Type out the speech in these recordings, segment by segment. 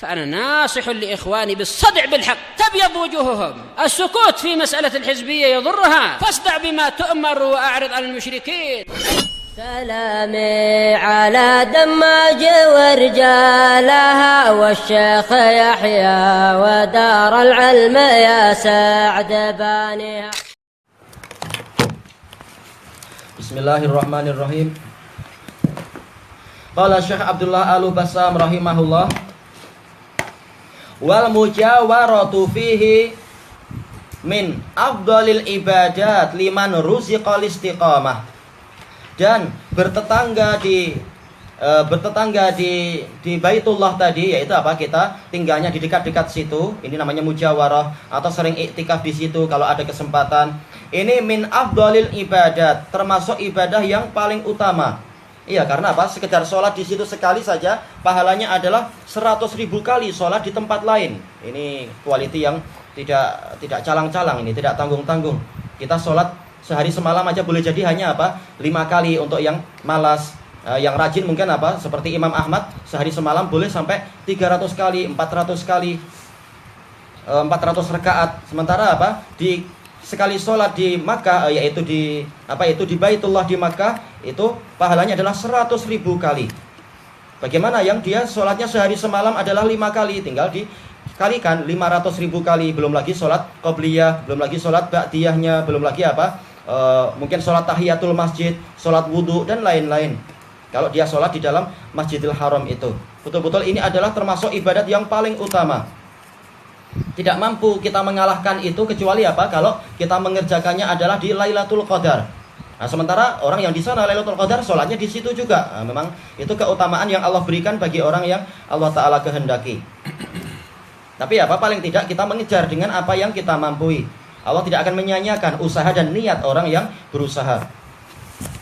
فأنا ناصح لإخواني بالصدع بالحق تبيض وجوههم. السكوت في مسألة الحزبية يضرها، فاصدع بما تؤمر وأعرض عن المشركين. سلامي على دماج ورجالها والشيخ يحيى ودار العلم يا سعد بانيها. Bismillahirrahmanirrahim. Qala Syekh Abdullah Al-Bassam rahimahullah, wal mujawaratu fihi min afdalil ibadat liman ruziqal istiqamah. Dan bertetangga di Baitullah tadi, yaitu apa, kita tinggalnya di dekat-dekat situ, ini namanya mujawarah, atau sering iktikaf di situ kalau ada kesempatan. Ini min afdalil ibadat, termasuk ibadah yang paling utama. Iya, karena apa? Sekedar sholat di situ sekali saja pahalanya adalah 100.000 kali sholat di tempat lain. Ini quality yang tidak calang-calang, ini tidak tanggung-tanggung. Kita sholat sehari semalam aja boleh jadi hanya apa? 5 kali untuk yang malas. Yang rajin mungkin apa? Seperti Imam Ahmad, sehari semalam boleh sampai 300 kali, 400 kali, 400 rakaat. Sementara apa? Di sekali sholat di Makkah, yaitu di Baitullah di Makkah, itu pahalanya adalah 100.000 kali. Bagaimana yang dia sholatnya sehari semalam adalah 5 kali, tinggal dikalikan 500.000 kali, belum lagi sholat qobliyah, belum lagi sholat ba'diyahnya, belum lagi apa? Mungkin sholat tahiyatul masjid, sholat wudhu dan lain-lain. Kalau dia sholat di dalam Masjidil Haram itu, betul-betul ini adalah termasuk ibadat yang paling utama. Tidak mampu kita mengalahkan itu kecuali apa? Kalau kita mengerjakannya adalah di Lailatul Qadar. Nah, sementara orang yang di sana Lailatul Qadar sholatnya di situ juga. Nah, memang itu keutamaan yang Allah berikan bagi orang yang Allah Ta'ala kehendaki. Tapi apa? Paling tidak kita mengejar dengan apa yang kita mampu. Allah tidak akan menyanyiakan usaha dan niat orang yang berusaha.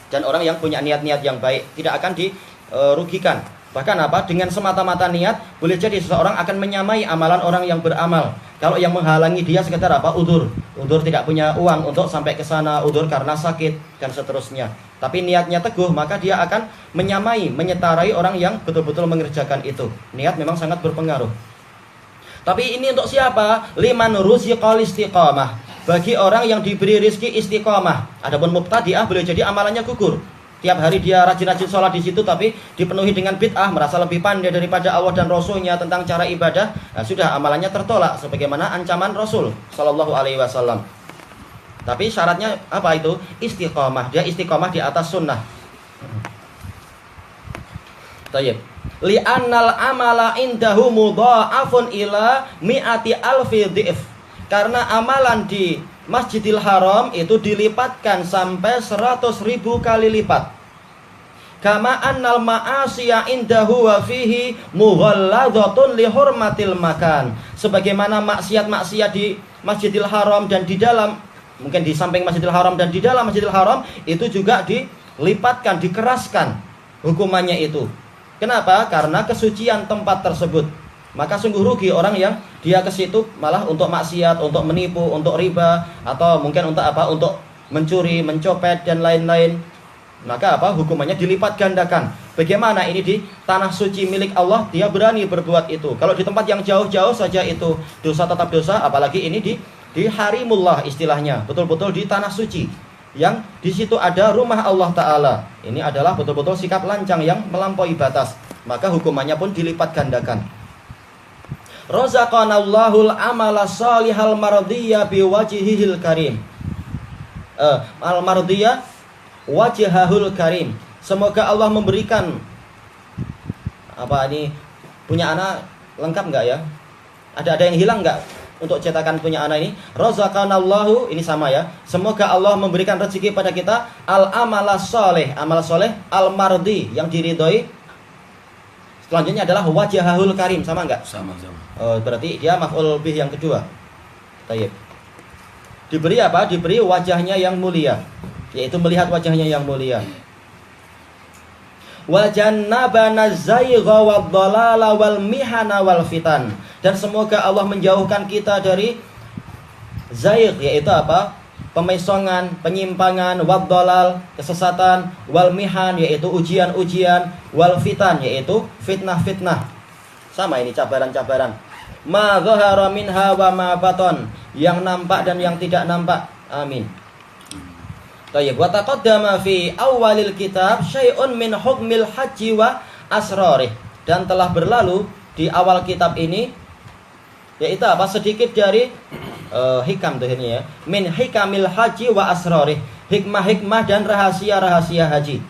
Dan orang yang punya niat-niat yang baik tidak akan dirugikan. Bahkan apa? Dengan semata-mata niat boleh jadi seseorang akan menyamai amalan orang yang beramal. Kalau yang menghalangi dia sekedar apa? Udzur tidak punya uang untuk sampai ke sana, udzur karena sakit dan seterusnya. Tapi niatnya teguh, maka dia akan menyamai, menyetarai orang yang betul-betul mengerjakan itu. Niat memang sangat berpengaruh. Tapi ini untuk siapa? Liman ruziqal istiqamah. Bagi orang yang diberi rizki istiqamah. Adapun mubtadi'ah boleh jadi amalannya gugur. Tiap hari dia rajin-rajin sholat di situ, tapi dipenuhi dengan bid'ah, merasa lebih pandai daripada Allah dan Rasulnya tentang cara ibadah. Nah, sudah amalannya tertolak, sebagaimana ancaman Rasul Sallallahu Alaihi Wasallam. Tapi syaratnya apa itu? Istiqamah. Dia istiqamah di atas sunnah. Tayyib. Li'annal amala indahu mudha'afun ila mi'ati alfi dhi'f. Karena amalan di Masjidil Haram itu dilipatkan sampai 100.000 kali lipat. Kama annal ma'asiya indahu wa fihi mughalladhatun li hurmatil makan. Sebagaimana maksiat-maksiat di Masjidil Haram dan di dalam, mungkin di samping Masjidil Haram dan di dalam Masjidil Haram itu juga dilipatkan, dikeraskan hukumannya itu. Kenapa? Karena kesucian tempat tersebut. Maka sungguh rugi orang yang dia ke situ malah untuk maksiat, untuk menipu, untuk riba, atau mungkin untuk apa? Untuk mencuri, mencopet dan lain-lain. Maka apa? Hukumannya dilipat gandakan. Bagaimana ini di tanah suci milik Allah dia berani berbuat itu. Kalau di tempat yang jauh-jauh saja itu dosa tetap dosa, apalagi ini di harimullah istilahnya, betul-betul di tanah suci yang di situ ada rumah Allah Ta'ala. Ini adalah betul-betul sikap lancang yang melampaui batas. Maka hukumannya pun dilipat gandakan. Razaqanallahul amala salihal mardiyya biwajhihil karim. Al mardiyya wajhahul karim. Semoga Allah memberikan apa ini, punya anak lengkap enggak ya? Ada yang hilang enggak untuk cetakan punya anak ini? Razaqanallahu, ini sama ya. Semoga Allah memberikan rezeki pada kita al amala salih, amal saleh al mardi yang diridhoi. Selanjutnya adalah wajhahul karim, sama enggak? Sama. Berarti dia maf'ul bih yang kedua. Tayyib. Diberi apa? Diberi wajahnya yang mulia, yaitu melihat wajahnya yang mulia. Wa jannabana zaygha wad-dhalala wal mihana wal fitan. Dan semoga Allah menjauhkan kita dari zaygh, yaitu apa? Pemesongan, penyimpangan, wad-dhalal, kesesatan, wal mihan, yaitu ujian-ujian, wal fitan, yaitu fitnah-fitnah. Sama ini cabaran-cabaran. Ma dhahara minha wa ma baton, yang nampak dan yang tidak nampak. Amin. Tayyib, wa taqaddama fi awalil kitab syai'un min hukmil haji wa asrarih, dan telah berlalu di awal kitab ini yaitu apa, sedikit dari hikam tuh ini ya, min hikamil haji wa asrarih, hikmah-hikmah dan rahasia-rahasia haji.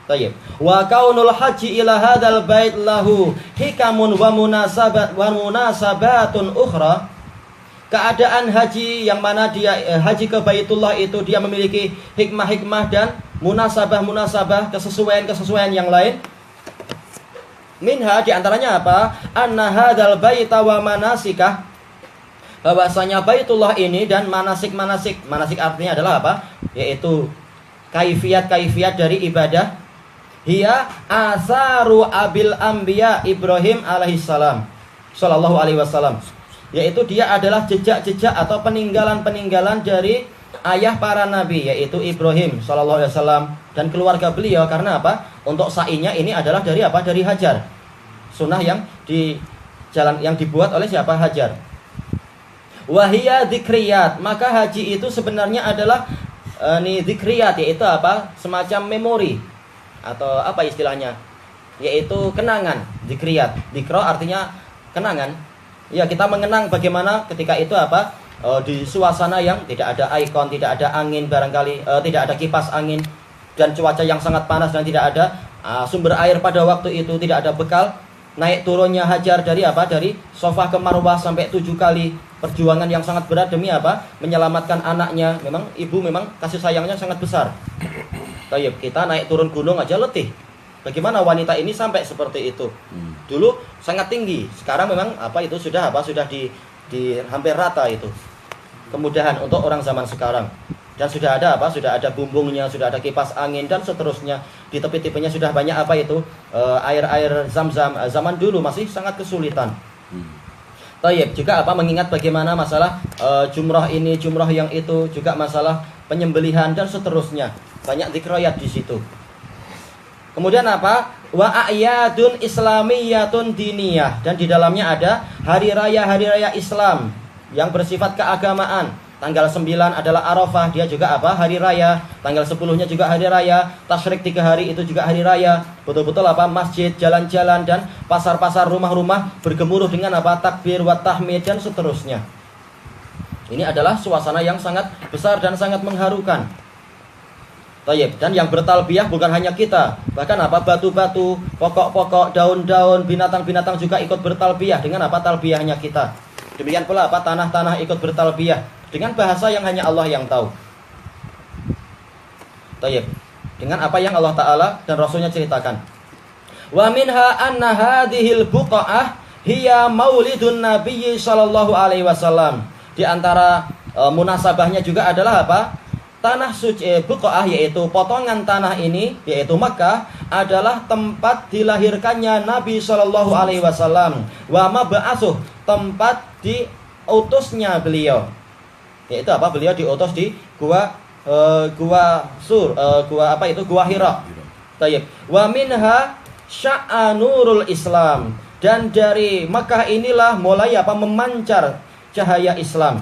Tayyib, wa kaunul haji ila hadzal bait lahu hikamun wa munasabatun ukhra, keadaan haji yang mana dia haji ke Baitullah itu dia memiliki hikmah-hikmah dan munasabah-munasabah, kesesuaian-kesesuaian yang lain. Minha, diantaranya apa? Anna hadzal baita wa manasikah, bahwasanya Baitullah ini dan manasik artinya adalah apa? Yaitu kaifiat-kaifiat dari ibadah. Hiya asaru abil anbiya Ibrahim alaihissalam sallallahu alaihi wasallam, yaitu dia adalah jejak-jejak atau peninggalan-peninggalan dari ayah para nabi, yaitu Ibrahim sallallahu alaihi wasallam dan keluarga beliau. Karena apa? Untuk sa'inya ini adalah dari apa? Dari Hajar. Sunnah yang dibuat oleh siapa? Hajar. Wahia dzikriyat, maka haji itu sebenarnya adalah dzikriyat, yaitu apa? Semacam memori atau apa istilahnya? Yaitu kenangan, dzikriyat. Dzikra artinya kenangan. Ya, kita mengenang bagaimana ketika itu apa? Di suasana yang tidak ada ikon, tidak ada angin barangkali, tidak ada kipas angin dan cuaca yang sangat panas dan tidak ada sumber air pada waktu itu, tidak ada bekal. Naik turunnya Hajar dari apa? Dari Safa ke Marwah sampai 7 kali, perjuangan yang sangat berat demi apa? Menyelamatkan anaknya. Memang ibu memang kasih sayangnya sangat besar. Tayyib, kita naik turun gunung aja letih. Bagaimana wanita ini sampai seperti itu? Dulu sangat tinggi, sekarang memang apa itu sudah di hampir rata itu. Kemudahan untuk orang zaman sekarang. Dan sudah ada apa? Sudah ada bumbungnya, sudah ada kipas angin dan seterusnya. Di tepi-tepinya sudah banyak apa itu? Air-air zam-zam. Zaman dulu masih sangat kesulitan. Tayyib, juga apa? Mengingat bagaimana masalah jumrah ini, jumrah yang itu, juga masalah penyembelihan dan seterusnya. Banyak dzikriyat di situ. Kemudian apa? Wa a'yadun islamiyatun diniyah, dan di dalamnya ada hari raya Islam yang bersifat keagamaan. Tanggal 9 adalah Arafah, dia juga apa? Hari raya. Tanggal 10-nya juga hari raya. Tasyrik 3 hari itu juga hari raya. Betul-betul apa? Masjid, jalan-jalan dan pasar-pasar, rumah-rumah bergemuruh dengan apa? Takbir wa tahmid dan seterusnya. Ini adalah suasana yang sangat besar dan sangat mengharukan. Tayyib, dan yang bertalbiyah bukan hanya kita, bahkan apa? Batu-batu, pokok-pokok, daun-daun, binatang-binatang juga ikut bertalbiyah dengan apa? Talbiyahnya kita. Demikian pula apa? Tanah-tanah ikut bertalbiyah dengan bahasa yang hanya Allah yang tahu. Tayyib, dengan apa yang Allah Ta'ala dan Rasulnya ceritakan. Wa minha anna hadhil buqa'ah hiya maulidun nabiyyi sallallahu alaihi wasallam. Di antara munasabahnya juga adalah apa? Tanah suci buqa'ah, yaitu potongan tanah ini, yaitu Makkah, adalah tempat dilahirkannya Nabi sallallahu alaihi wasallam. Wa mab'atsuh, tempat diutusnya beliau. Yaitu apa? Beliau diutus di gua Hira. Tayyib. Wa minha sya'anurul Islam, dan dari Makkah inilah mulai apa? Memancar cahaya Islam.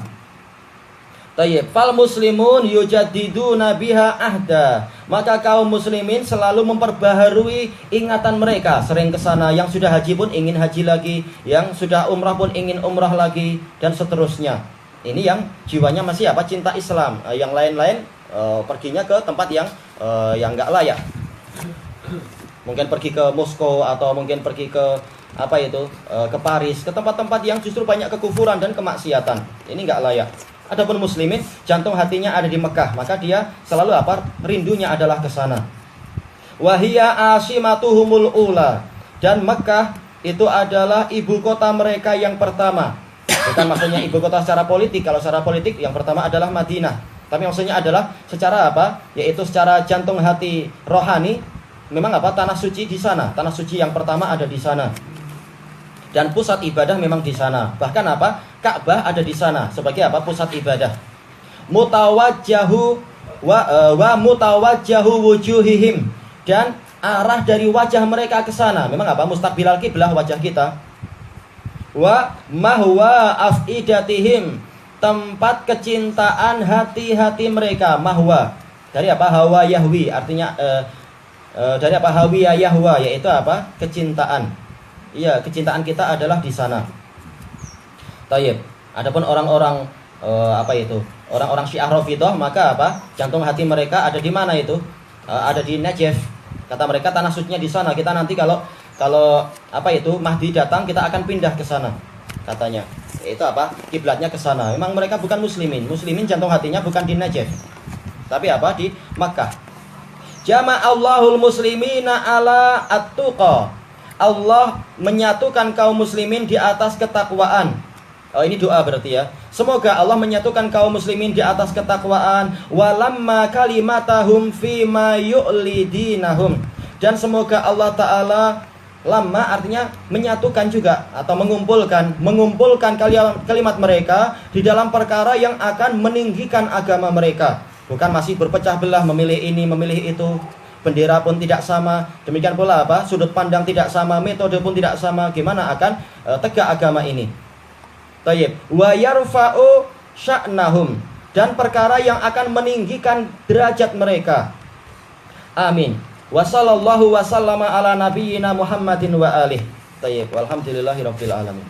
Tayyib, fal muslimun yujaddiduna biha ahda, maka kaum muslimin selalu memperbaharui ingatan mereka. Sering ke sana, yang sudah haji pun ingin haji lagi, yang sudah umrah pun ingin umrah lagi dan seterusnya. Ini yang jiwanya masih apa? Cinta Islam. Yang lain-lain perginya ke tempat yang enggak layak. Mungkin pergi ke Moskow atau mungkin pergi ke apa itu? Ke Paris, ke tempat-tempat yang justru banyak kekufuran dan kemaksiatan. Ini enggak layak. Adapun muslimin, jantung hatinya ada di Mekah, maka dia selalu apa? Rindunya adalah ke sana. Wahia asimatuhumul ula, dan Mekah itu adalah ibu kota mereka yang pertama. Bukan maksudnya ibu kota secara politik. Kalau secara politik yang pertama adalah Madinah. Tapi maksudnya adalah secara apa? Yaitu secara jantung hati rohani, memang apa? Tanah suci di sana. Tanah suci yang pertama ada di sana. Dan pusat ibadah memang di sana. Bahkan apa? Ka'bah ada di sana sebagai apa? Pusat ibadah. Mutawajjahu wa mutawajjahu wujuhihim, dan arah dari wajah mereka ke sana. Memang apa? Mustaqbilal kiblah wajah kita. wa mahwa afidatihim, tempat kecintaan hati-hati mereka. Mahwa dari apa? Hawa yahwi, artinya dari apa? Hawiya yahwa, yaitu apa? Kecintaan. Iya, kecintaan kita adalah di sana. Tayyib. Adapun orang-orang apa itu? Orang-orang Syiah Rafidhah, maka apa? Jantung hati mereka ada di mana itu? Ada di Najaf. Kata mereka tanah sucinya di sana. Kita nanti kalau apa itu Mahdi datang, kita akan pindah ke sana. Katanya. Itu apa? Kiblatnya ke sana. Memang mereka bukan muslimin. Muslimin jantung hatinya bukan di Najaf. Tapi apa? Di Makkah. Jama'allahul muslimina ala at-tuqa. Allah menyatukan kaum muslimin di atas ketakwaan. Oh, ini doa berarti ya. Semoga Allah menyatukan kaum muslimin di atas ketakwaan. Walamma kalimatahum fima yu'li dinahum. Dan semoga Allah Ta'ala, lama artinya menyatukan juga atau mengumpulkan kalimat mereka di dalam perkara yang akan meninggikan agama mereka. Bukan masih berpecah belah, memilih ini, memilih itu. Bendera pun tidak sama. Demikian pula apa? Sudut pandang tidak sama, metode pun tidak sama. Gimana akan tegak agama ini? Tayyib. Wa yarfa'u sya'nahum, dan perkara yang akan meninggikan derajat mereka. Amin. Wa sallallahu wa sallama ala nabiyyina Muhammadin wa alihi. Tayyib. Walhamdulillahirabbil alamin.